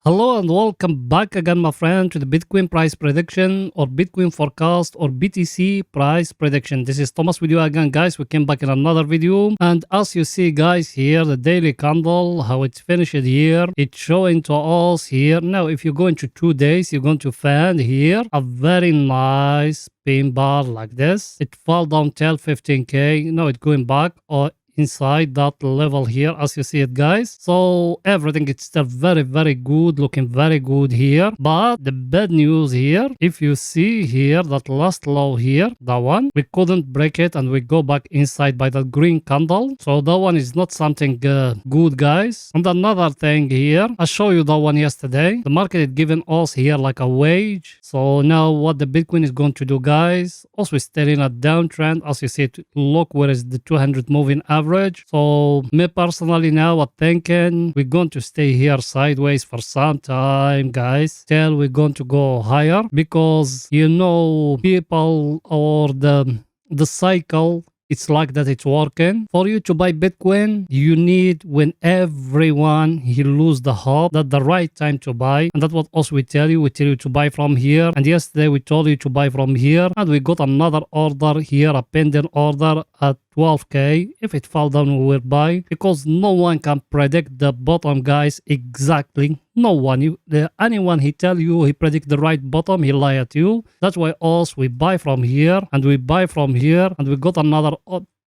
Hello and welcome back again, my friend, to the Bitcoin price prediction or Bitcoin forecast or BTC price prediction. This is Thomas with you again, guys. We came back in another video. And as you see, guys, here, the daily candle, how it's finished here, it's showing to us here. Now, if you go into 2 days, you're going to find here a very nice pin bar like this. It fell down till 15K. Now it's going back or inside that level here, as you see it, guys. So everything is still very good, looking very good here. But the bad news here, if you see here that last low here, that one, we couldn't break it and we go back inside by that green candle. So that one is not something good, guys. And another thing here, I showed you that one yesterday. The market is giving us here like a wage. So now what the Bitcoin is going to do, guys, also still in a downtrend. As you see it, look where is the 200 moving average. So me personally now I'm thinking we're going to stay here sideways for some time, guys, till we're going to go higher, because you know people or the cycle, it's like that it's working. For you to buy Bitcoin, you need when everyone he lose the hope that the right time to buy. And that's what also we tell you. We tell you to buy from here. And yesterday we told you to buy from here. And we got another order here, a pending order at 12K. If it fall down, we will buy, because no one can predict the bottom, guys, exactly. No one. Anyone he tell you he predict the right bottom, he lie at you. That's why us we buy from here and we buy from here, and we got another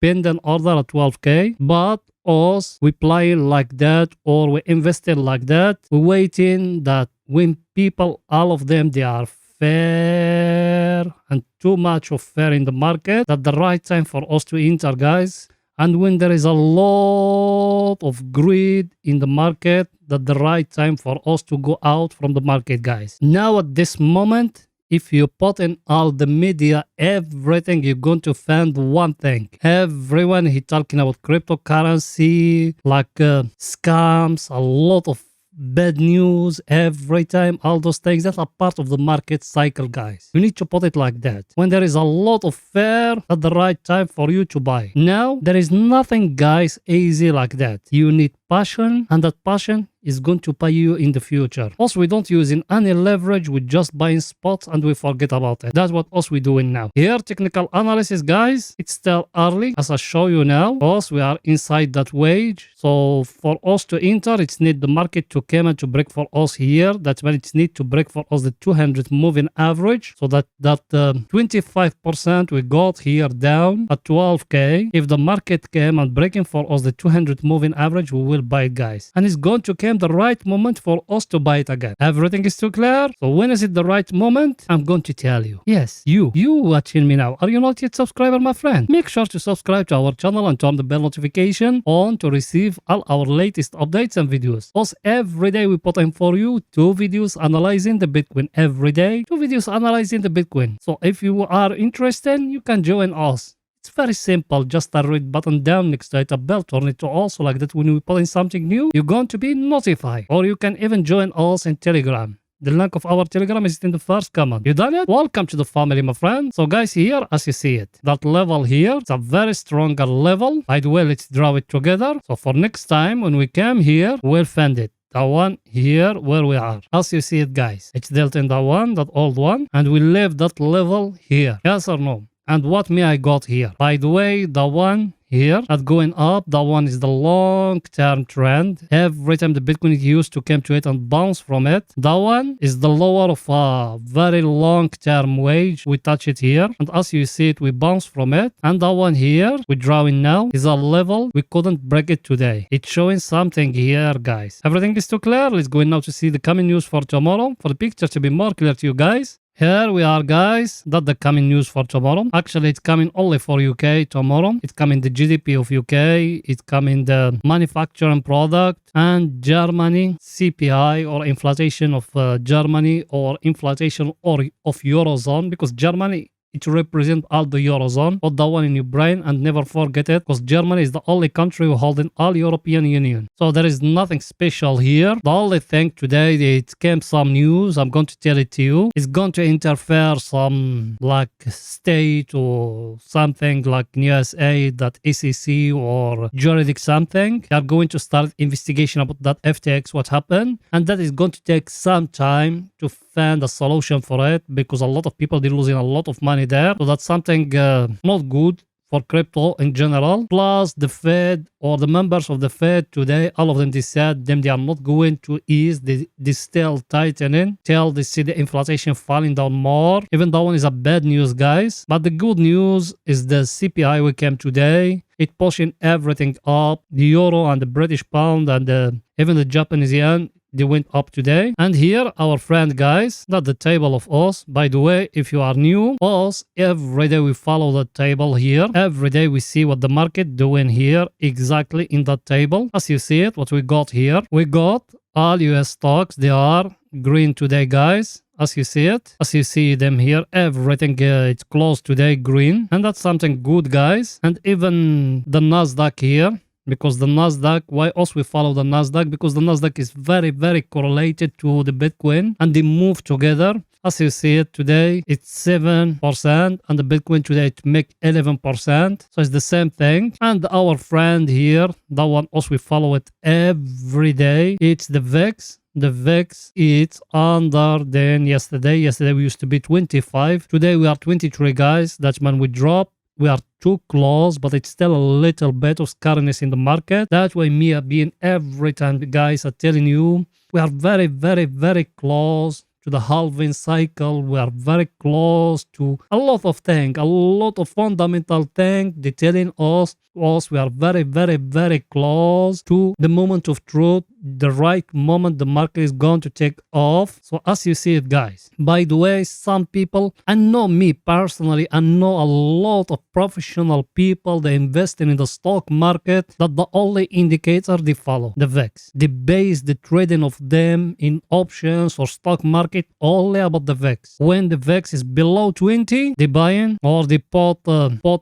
pending order at 12K. But us we play like that, or we invested like that. We waiting that when people, all of them, they are fair and too much of fair in the market, that the right time for us to enter, guys. And when there is a lot of greed in the market, that the right time for us to go out from the market, guys. Now at this moment, if you put in all the media, everything, you're going to find one thing. Everyone he talking about cryptocurrency, like scams, a lot of bad news every time, all those things that are part of the market cycle, guys. You need to put it like that. When there is a lot of fear, at the right time for you to buy. Now there is nothing, guys, easy like that. You need passion, and that passion is going to pay you in the future. Also, we don't use in any leverage. We just buying spots and we forget about it. That's what us we doing now. Here, technical analysis, guys, it's still early. As I show you now, us we are inside that wage. So for us to enter, it's need the market to come and to break for us here. That's when it's need to break for us the 200 moving average. So that 25% we got here down at 12K. If the market came and breaking for us the 200 moving average, we will buy it, guys. And it's going to come the right moment for us to buy it again. Everything is too clear. So when is it the right moment? I'm going to tell you. Yes, you watching me now. Are you not yet subscriber, my friend? Make sure to subscribe to our channel and turn the bell notification on to receive all our latest updates and videos. Also, every day we put in for you 2 videos analyzing the Bitcoin. Every day 2 videos analyzing the Bitcoin. So if you are interested, you can join us. It's very simple. Just a red button down next to it, a bell, turn it to also like that. When we put in something new, you're going to be notified. Or you can even join us in Telegram. The link of our Telegram is in the first comment. You done it? Welcome to the family, my friend. So guys, here, as you see it, that level here, it's a very stronger level. By the way, let's draw it together. So for next time, when we come here, we'll find it. That one here where we are. As you see it, guys, it's dealt in that one, that old one. And we leave that level here. Yes or no? And what me I got here? By the way, the one here at going up, that one is the long-term trend. Every time the Bitcoin is used to come to it and bounce from it, that one is the lower of a very long-term wage. We touch it here, and as you see it, we bounce from it. And that one here, we're drawing now, is a level we couldn't break it today. It's showing something here, guys. Everything is too clear. Let's go in now to see the coming news for tomorrow, for the picture to be more clear to you guys. Here we are, guys. That's the coming news for tomorrow. Actually, it's coming only for UK tomorrow. It's coming the GDP of UK. It's coming the manufacturing product and Germany CPI, or inflation of Germany, or inflation or of Eurozone, because Germany it represents all the Eurozone. Put that one in your brain and never forget it, because Germany is the only country who holding all European Union. So there is nothing special here. The only thing today, it came some news. I'm going to tell it to you. It's going to interfere some like state or something like USA, that ECC or juridic something. They are going to start investigation about that FTX, what happened. And that is going to take some time to find a solution for it, because a lot of people, they're losing a lot of money there. So that's something not good for crypto in general. Plus the Fed or the members of the Fed today, all of them, they said they are not going to ease. They still tightening till they see the inflation falling down more. Even that one is a bad news, guys. But the good news is the CPI we came today. It pushing everything up. The euro and the British pound and even the Japanese yen, they went up today. And here, our friend, guys, not the table of us. By the way, if you are new, us, every day we follow the table here. Every day we see what the market doing here exactly in that table. As you see it, what we got here, we got all US stocks. They are green today, guys. As you see it, as you see them here, everything it's closed today green. And that's something good, guys. And even the Nasdaq here, because the Nasdaq, why also we follow the Nasdaq? Because the Nasdaq is very, very correlated to the Bitcoin and they move together. As you see it today, it's 7% and the Bitcoin today it make 11%. So it's the same thing. And our friend here, that one also we follow it every day. It's the VIX. The VIX, it's under than yesterday. Yesterday we used to be 25. Today we are 23, guys. That's when we drop. We are too close, but it's still a little bit of scariness in the market. That's why me being every time, guys, are telling you, we are very, very, very close to the halving cycle. We are very close to a lot of things, a lot of fundamental things. They're telling us we are very, very, very close to the moment of truth, the right moment the market is going to take off. So as you see it, guys, by the way, some people, I know me personally, I know a lot of professional people, they invest in the stock market, that the only indicator they follow, the VIX. They base the trading of them in options or stock market only about the VIX. When the VIX is below 20, they buy in or they put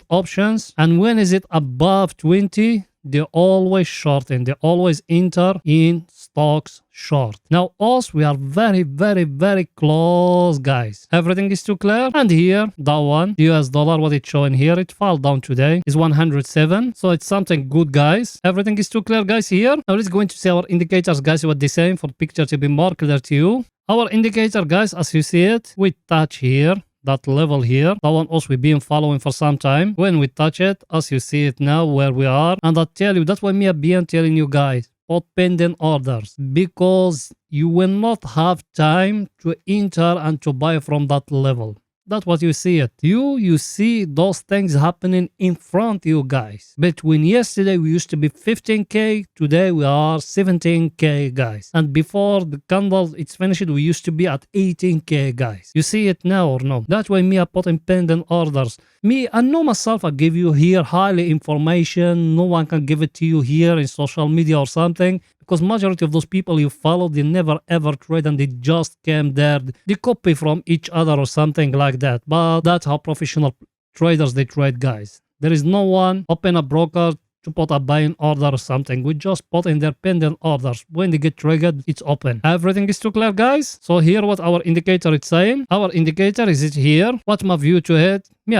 options. And when is it above 20, they always shorten, they always enter in stocks short. Now us, we are very, very, very close, guys. Everything is too clear. And here, that one, US dollar, what it's showing here, it fell down today, is 107. So it's something good, guys. Everything is too clear, guys, here. Now let's go into see our indicators, guys, what they saying for the picture to be more clear to you. Our indicator, guys, as you see it, we touch here. That level here, that one also we've been following for some time. When we touch it, as you see it now, where we are, and I tell you, that's why me have been telling you guys, put pending orders, because you will not have time to enter and to buy from that level. That's what you see it. You see those things happening in front of you, guys. Between yesterday, we used to be 15K. Today, we are 17K, guys. And before the candle, it's finished, we used to be at 18K, guys. You see it now or no? That's why me, I put in pending orders. Me, I know myself, I give you here highly information. No one can give it to you here in social media or something. Because majority of those people you follow, they never ever trade and they just came there. They copy from each other or something like that. But that's how professional traders, they trade, guys. There is no one open a broker to put a buying order or something. We just put in their pending orders. When they get triggered, it's open. Everything is too clear, guys. So here what our indicator is saying. Our indicator is it here. What my view to it? Me,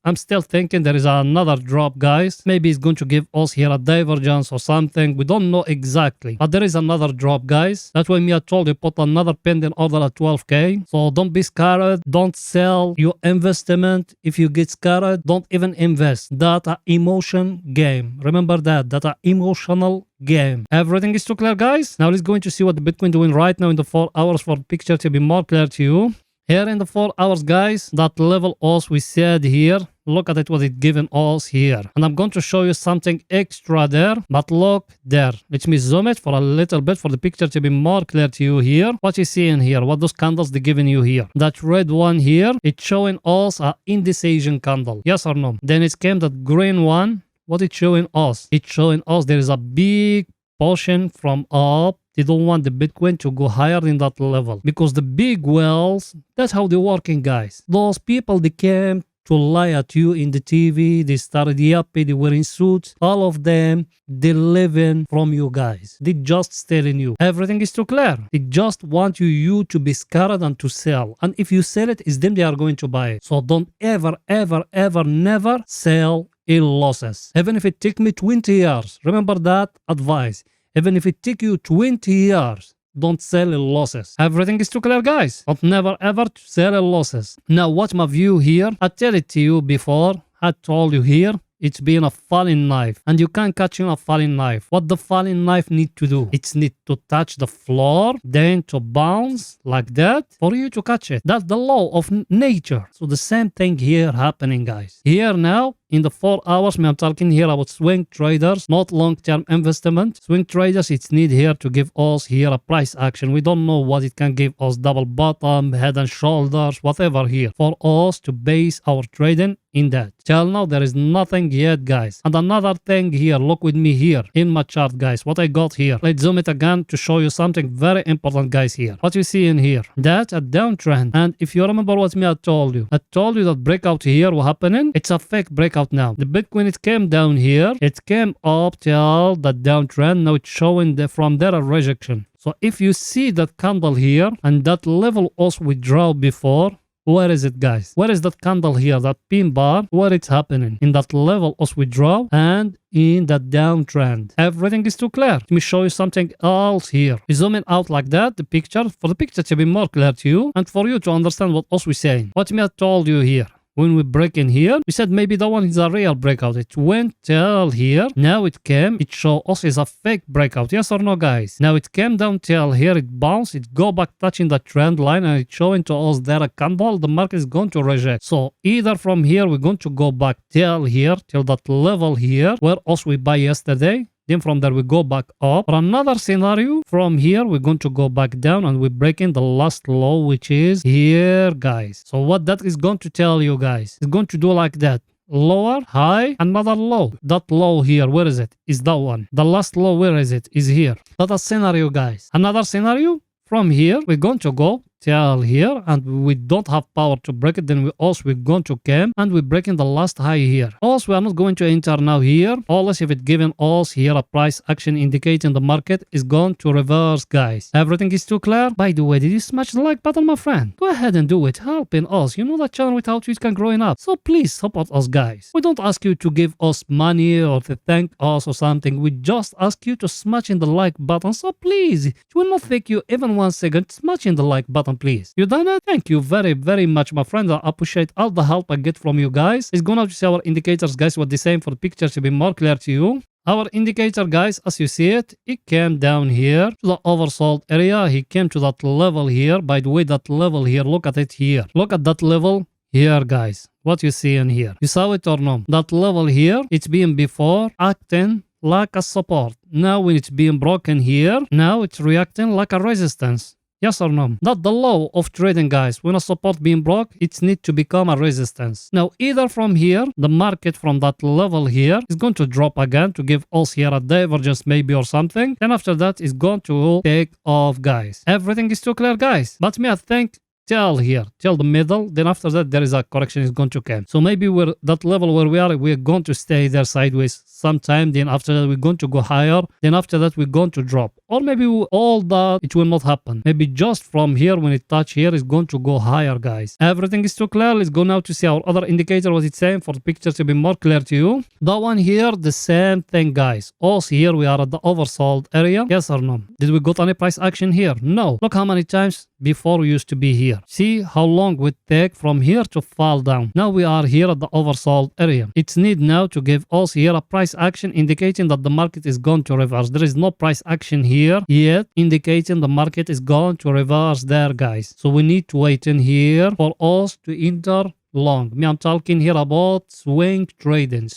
I'm still thinking there is another drop, guys. Maybe it's going to give us here a divergence or something. We don't know exactly. But there is another drop, guys. That's why me, I told you, put another pending order at 12K. So don't be scared. Don't sell your investment. If you get scared, don't even invest. That's an emotion game. Remember that. That's an emotional game. Everything is too clear, guys. Now let's go into see what the Bitcoin doing right now in the 4 hours for the picture to be more clear to you. Here in the 4 hours, guys, that level us we said here, look at it what it given us here. And I'm going to show you something extra there, but look there. Let me zoom it for a little bit for the picture to be more clear to you here. What you see in here, what those candles they giving you here. That red one here, it's showing us a indecision candle. Yes or no? Then it came that green one. What it's showing us? It's showing us there is a big portion from up. They don't want the Bitcoin to go higher in that level because the big whales, that's how they're working, guys. Those people, they came to lie at you in the TV. They started yapping, they wearing suits. All of them, they living from you guys. They just stealing you. Everything is too clear. They just want you to be scared and to sell. And if you sell it, it's them they are going to buy it. So don't ever, ever, ever, never sell in losses. Even if it take me 20 years. Remember that advice. Even if it take you 20 years. Don't sell in losses. Everything is too clear, guys. But never ever to sell in losses. Now, what's my view here? I tell it to you before. I told you here. It's being a falling knife. And you can't catch in a falling knife. What the falling knife need to do? It's need to touch the floor, then to bounce like that for you to catch it. That's the law of nature. So the same thing here happening, guys. Here now, in the 4 hours, I'm talking here about swing traders, not long-term investment. Swing traders, it's need here to give us here a price action. We don't know what it can give us, double bottom, head and shoulders, whatever here, for us to base our trading in that. Till now, there is nothing yet, guys. And another thing here, look with me here in my chart, guys, what I got here. Let's zoom it again to show you something very important, guys, here. What you see in here, that's a downtrend. And if you remember what I told you that breakout here, what happening? It's a fake breakout now. The Bitcoin, it came down here. It came up till the downtrend. Now it's showing from there a rejection. So if you see that candle here and that level also we draw before, where is it, guys? Where is that candle here, that pin bar? Where it's happening? In that level of withdrawal and in that downtrend. Everything is too clear. Let me show you something else here. We zoom in out like that, the picture, for the picture to be more clear to you and for you to understand what else we're saying. What I told you here. When we break in here, we said maybe that one is a real breakout. It went till here. Now it came. It showed us is a fake breakout. Yes or no, guys? Now it came down till here. It bounced. It go back touching the trend line and it's showing to us there a candle. The market is going to reject. So either from here, we're going to go back till here, till that level here, where us we buy yesterday. Then from there, we go back up. For another scenario, from here, we're going to go back down and we're breaking the last low, which is here, guys. So what that is going to tell you, guys, it's going to do like that. Lower, high, another low. That low here, where is it? Is that one. The last low, where is it? Is here. That's a scenario, guys. Another scenario, from here, we're going to go till here and we don't have power to break it. Then we're going to come and we're breaking the last high here. Also, we are not going to enter now here. Always if it given us here a price action indicating the market is going to reverse, guys. Everything is too clear. By the way, did you smash the like button, my friend? Go ahead and do it, helping us. You know that channel without you it can growing up. So please support us, guys. We don't ask you to give us money or to thank us or something. We just ask you to smash in the like button. So please, it will not take you even 1 second. Smash in the like button, please. You done it? Thank you very, very much, my friend. I appreciate all the help I get from you guys. It's gonna see our indicators, guys, what the same for the picture to be more clear to you. Our indicator, guys, as you see it, it came down here to the oversold area. He came to that level here. By the way, that level here, look at it here. Look at that level here, guys. What you see in here. You saw it or no? That level here, it's been before acting like a support. Now when it's being broken here, now it's reacting like a resistance. Yes or no? That's the law of trading, guys. When a support being broke, it needs to become a resistance. Now, either from here, the market from that level here is going to drop again to give us here a divergence maybe or something. And after that, it's going to take off, guys. Everything is too clear, guys. But me, I think till here, till the middle, then after that there is a correction is going to come. So maybe we're that level where we're going to stay there sideways sometime, then after that we're going to go higher, then after that we're going to drop, or maybe all that it will not happen. Maybe just from here when it touch here is going to go higher, guys. Everything is too clear. Let's go now to see our other indicator, what it's saying for the picture to be more clear to you. That one here, the same thing, guys. Also here we are at the oversold area. Yes or no? Did we got any price action here? No. Look how many times before we used to be here. See how long we take from here to fall down. Now we are here at the oversold area. It's need now to give us here a price action indicating that the market is going to reverse. There is no price action here yet indicating the market is going to reverse there, guys. So we need to wait in here for us to enter long. Me, I'm talking here about swing trading,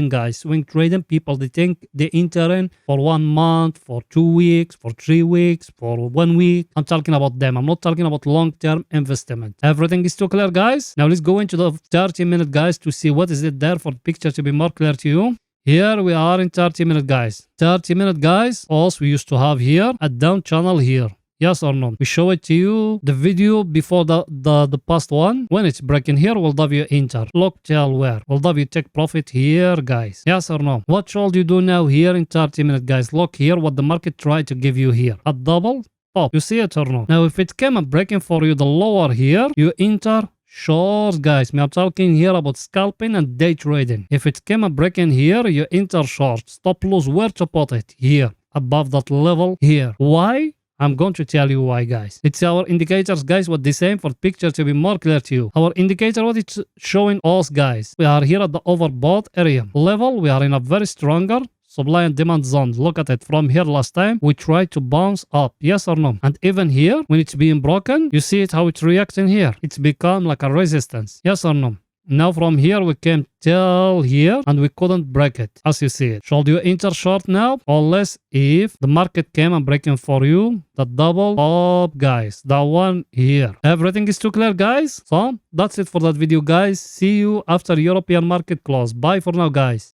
guys. Swing trading, people, they think they enter in for 1 month, for 2 weeks, for 3 weeks, for 1 week. I'm talking about them. I'm not talking about long-term investment. Everything is too clear, guys. Now let's go into the 30-minute, guys, to see what is it there for the picture to be more clear to you. Here we are in 30-minute, guys. 30-minute, guys. Also, we used to have here a down channel here. Yes or no? We show it to you the video before the past one. When it's breaking here, we'll give you enter. Look till where? We'll give you take profit here, guys. Yes or no? What should you do now here in 30 minutes, guys? Look here what the market tried to give you here. A double top. You see it or no? Now, if it came and breaking for you the lower here, you enter shorts, guys. I'm talking here about scalping and day trading. If it came and breaking here, you enter shorts. Stop loss, where to put it? Here, above that level here. Why? I'm going to tell you why, guys. It's our indicators, guys, what the same for picture to be more clear to you. Our indicator, what it's showing us, guys. We are here at the overbought area level. We are in a very stronger supply and demand zone. Look at it. From here last time, we tried to bounce up. Yes or no? And even here, when it's being broken, you see it how it's reacting here. It's become like a resistance. Yes or no? Now from here we came till here and we couldn't break it as you see it. Should you enter short now? Unless if the market came and breaking for you the double up, guys. That one here. Everything is too clear, guys. So that's it for that video, guys. See you after European market close. Bye for now, guys.